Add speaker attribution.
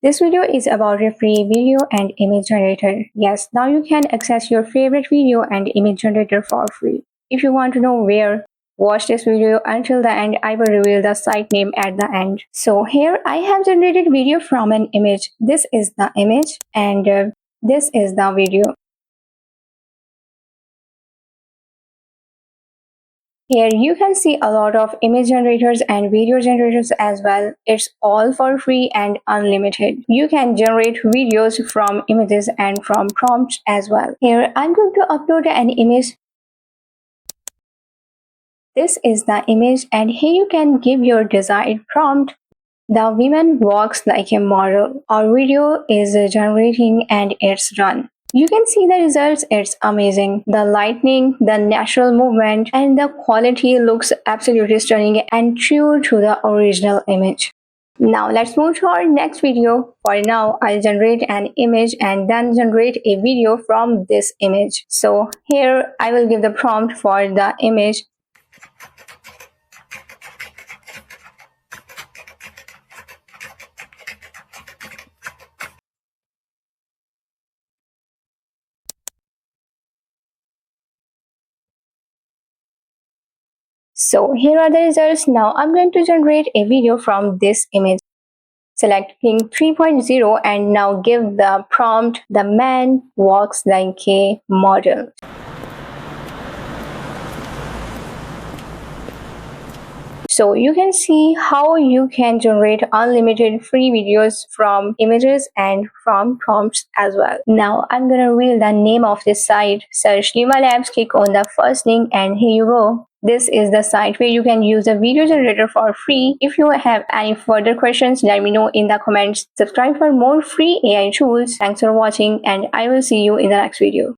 Speaker 1: This video is about a free video and image generator. Yes, now you can access your favorite video and image generator for free. If you want to know where, watch this video until the end. I will reveal the site name at the end. So here I have generated video from an image. This is the image and this is the video. Here you can see a lot of image generators and video generators as well. It's all for free and unlimited. You can generate videos from images and from prompts as well. Here I'm going to upload an image. This is the image and here you can give your desired prompt. The woman walks like a model. Our video is generating and it's done. You can see the results, it's amazing. The lighting, the natural movement, and the quality looks absolutely stunning and true to the original image. Now let's move to our next video. For now, I'll generate an image and then generate a video from this image. So here I will give the prompt for the image. So here are the results. Now I'm going to generate a video from this image. Select Kling 3.0 and now give the prompt, the man walks like a model. So you can see how you can generate unlimited free videos from images and from prompts as well. Now I'm gonna reveal the name of this site. Search Lima Labs, click on the first link and here you go. This is the site where you can use a video generator for free. If you have any further questions, let me know in the comments. Subscribe for more free AI tools. Thanks for watching and I will see you in the next video.